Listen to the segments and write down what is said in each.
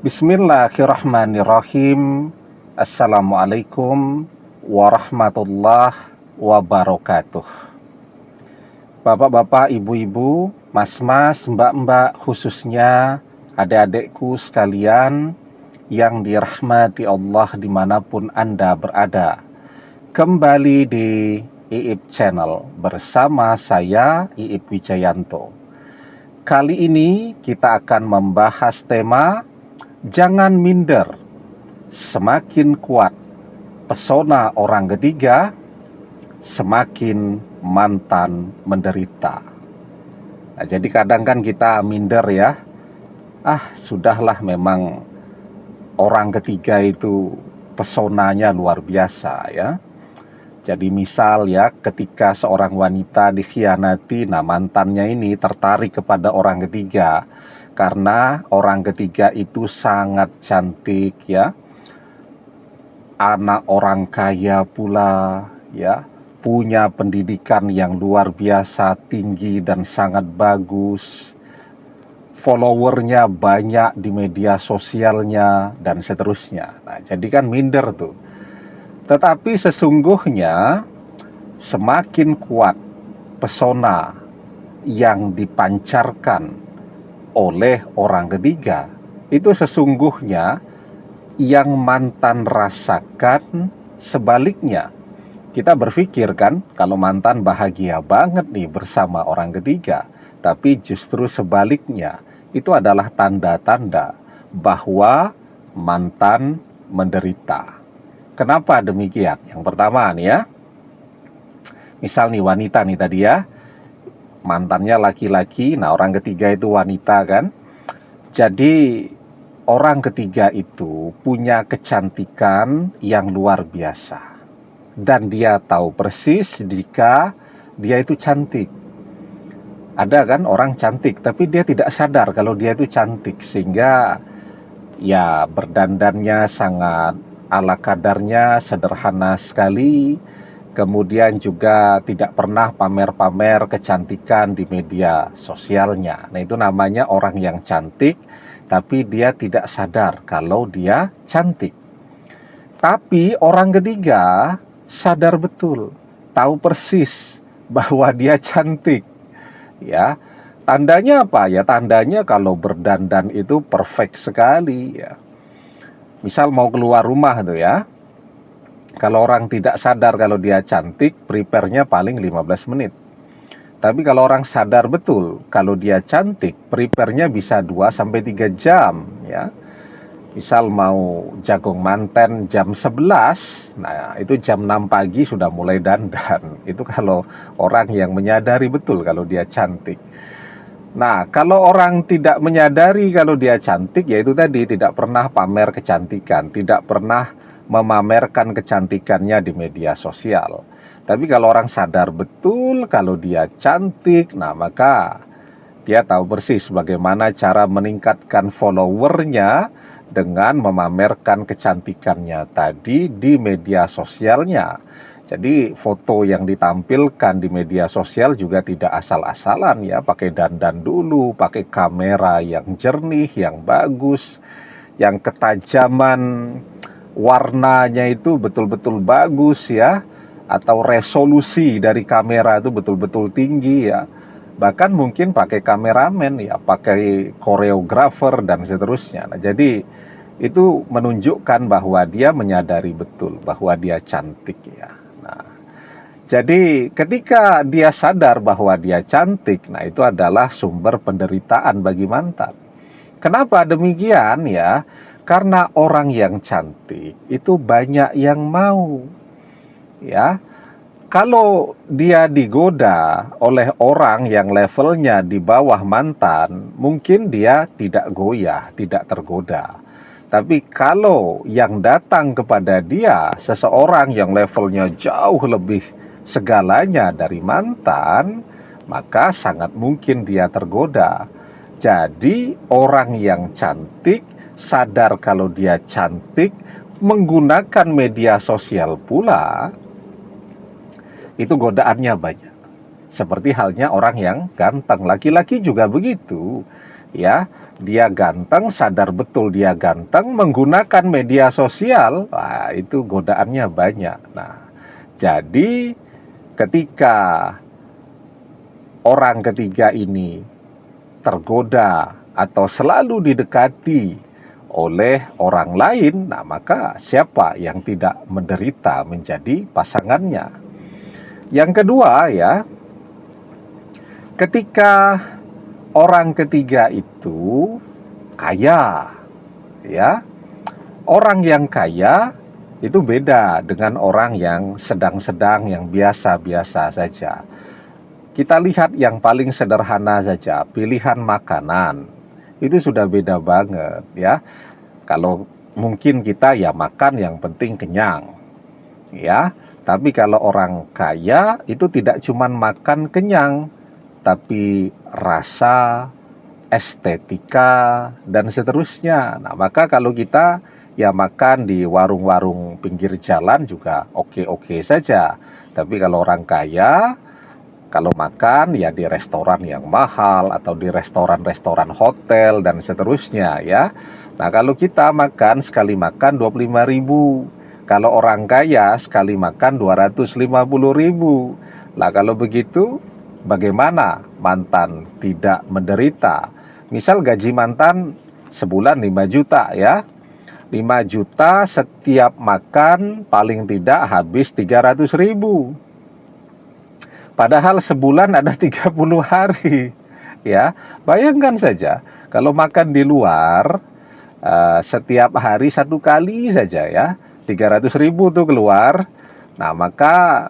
Bismillahirrahmanirrahim. Assalamualaikum warahmatullahi wabarakatuh. Bapak-bapak, ibu-ibu, mas-mas, mbak-mbak, khususnya adik-adikku sekalian yang dirahmati Allah dimanapun Anda berada. Kembali di Iip Channel bersama saya, Iip Wijayanto. Kali ini kita akan membahas tema jangan minder, semakin kuat pesona orang ketiga, semakin mantan menderita. Nah, jadi kadang kan kita minder ya, sudahlah, memang orang ketiga itu pesonanya luar biasa ya. Jadi misal ya, ketika seorang wanita dikhianati, nah mantannya ini tertarik kepada orang ketiga karena orang ketiga itu sangat cantik ya, anak orang kaya pula ya, punya pendidikan yang luar biasa tinggi dan sangat bagus, followernya banyak di media sosialnya dan seterusnya. Nah, jadi kan minder tuh. Tetapi sesungguhnya semakin kuat pesona yang dipancarkan oleh orang ketiga, itu sesungguhnya yang mantan rasakan sebaliknya. Kita berpikir kan, kalau mantan bahagia banget nih bersama orang ketiga, tapi justru sebaliknya. Itu adalah tanda-tanda bahwa mantan menderita. Kenapa demikian? Yang pertama nih ya, misal nih wanita nih tadi ya, mantannya laki-laki, nah orang ketiga itu wanita kan. Jadi orang ketiga itu punya kecantikan yang luar biasa. Dan dia tahu persis jika dia itu cantik. Ada kan orang cantik, tapi dia tidak sadar kalau dia itu cantik. Sehingga ya berdandannya sangat ala kadarnya, sederhana sekali. Kemudian juga tidak pernah pamer-pamer kecantikan di media sosialnya. Nah, itu namanya orang yang cantik, tapi dia tidak sadar kalau dia cantik. Tapi orang ketiga sadar betul, tahu persis bahwa dia cantik. Ya, tandanya apa? Ya, tandanya kalau berdandan itu perfect sekali ya. Misal mau keluar rumah tuh ya, kalau orang tidak sadar kalau dia cantik, prepare-nya paling 15 menit. Tapi kalau orang sadar betul kalau dia cantik, prepare-nya bisa 2 sampai 3 jam ya. Misal mau jagung manten jam 11, nah itu jam 6 pagi sudah mulai dandan. Itu kalau orang yang menyadari betul kalau dia cantik. Nah, kalau orang tidak menyadari kalau dia cantik, yaitu tadi tidak pernah pamer kecantikan, tidak pernah memamerkan kecantikannya di media sosial. Tapi kalau orang sadar betul kalau dia cantik, nah maka dia tahu persis bagaimana cara meningkatkan followernya dengan memamerkan kecantikannya tadi di media sosialnya. Jadi foto yang ditampilkan di media sosial juga tidak asal-asalan ya, pakai dandan dulu, pakai kamera yang jernih, yang bagus, yang ketajaman warnanya itu betul-betul bagus ya, atau resolusi dari kamera itu betul-betul tinggi ya. Bahkan mungkin pakai kameramen ya, pakai koreografer dan seterusnya. Nah, jadi itu menunjukkan bahwa dia menyadari betul bahwa dia cantik ya. Nah, jadi ketika dia sadar bahwa dia cantik, nah itu adalah sumber penderitaan bagi mantan. Kenapa demikian ya? Karena orang yang cantik itu banyak yang mau ya. Kalau dia digoda oleh orang yang levelnya di bawah mantan, mungkin dia tidak goyah, tidak tergoda. Tapi kalau yang datang kepada dia seseorang yang levelnya jauh lebih segalanya dari mantan, maka sangat mungkin dia tergoda. Jadi orang yang cantik sadar kalau dia cantik, menggunakan media sosial pula, itu godaannya banyak. Seperti halnya orang yang ganteng, laki-laki juga begitu. ya, dia ganteng, sadar betul dia ganteng, menggunakan media sosial, wah, itu godaannya banyak. Nah, jadi ketika orang ketiga ini tergoda atau selalu didekati oleh orang lain, nah maka siapa yang tidak menderita menjadi pasangannya? Yang kedua ya, ketika orang ketiga itu kaya, ya, orang yang kaya itu beda dengan orang yang sedang-sedang, yang biasa-biasa saja. Kita lihat yang paling sederhana saja, pilihan makanan. Itu sudah beda banget ya. Kalau mungkin kita ya makan yang penting kenyang. Ya, tapi kalau orang kaya itu tidak cuman makan kenyang, tapi rasa, estetika, dan seterusnya. Nah, maka kalau kita ya makan di warung-warung pinggir jalan juga oke-oke saja. Tapi kalau orang kaya, kalau makan ya di restoran yang mahal atau di restoran-restoran hotel dan seterusnya ya. Nah, kalau kita makan sekali makan 25.000. Kalau orang kaya sekali makan 250.000. Nah, kalau begitu bagaimana mantan tidak menderita? Misal gaji mantan sebulan 5 juta ya. 5 juta setiap makan paling tidak habis 300.000. Padahal sebulan ada 30 hari. Ya, bayangkan saja kalau makan di luar setiap hari satu kali saja ya, 300.000 tuh keluar. Nah, maka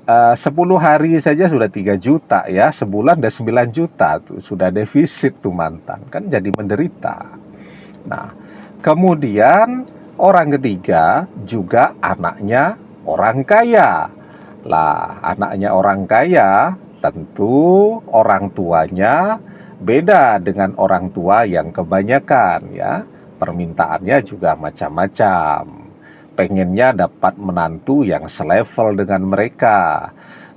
10 hari saja sudah 3 juta ya, sebulan udah 9 juta tuh, sudah defisit tuh mantan, kan jadi menderita. Nah, kemudian orang ketiga juga anaknya orang kaya. Lah, anaknya orang kaya, tentu orang tuanya beda dengan orang tua yang kebanyakan ya. Permintaannya juga macam-macam. Pengennya dapat menantu yang selevel dengan mereka.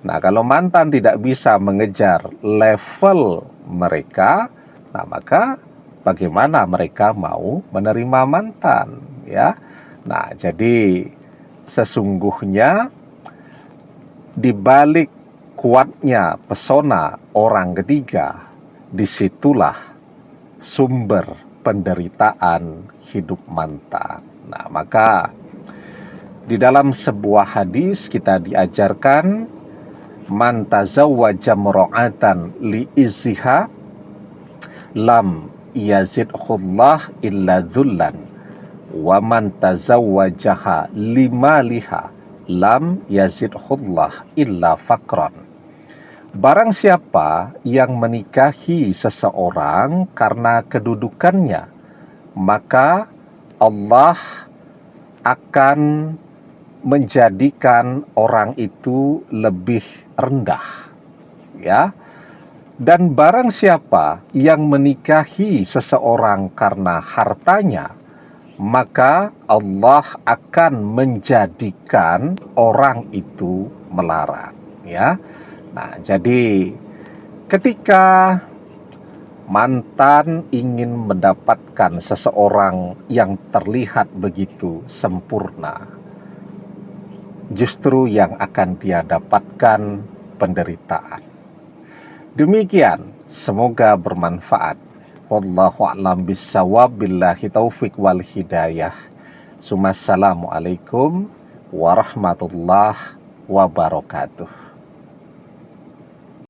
Nah, kalau mantan tidak bisa mengejar level mereka, nah maka bagaimana mereka mau menerima mantan ya. Nah, jadi sesungguhnya di balik kuatnya pesona orang ketiga, disitulah sumber penderitaan hidup mantan. Nah, maka di dalam sebuah hadis kita diajarkan, man tazawwaja mura'atan li izziha lam yazidhullah illa dhullan, wa man tazawwajaha limaliha lam yazidhullah illa fakran. Barang siapa yang menikahi seseorang karena kedudukannya, maka Allah akan menjadikan orang itu lebih rendah. Ya. Dan barang siapa yang menikahi seseorang karena hartanya, maka Allah akan menjadikan orang itu melarat ya. Nah, jadi ketika mantan ingin mendapatkan seseorang yang terlihat begitu sempurna, justru yang akan dia dapatkan penderitaan. Demikian, semoga bermanfaat. Wallahu a'lam bissawab, billahi taufik wal hidayah. Assalamualaikum warahmatullahi wabarakatuh.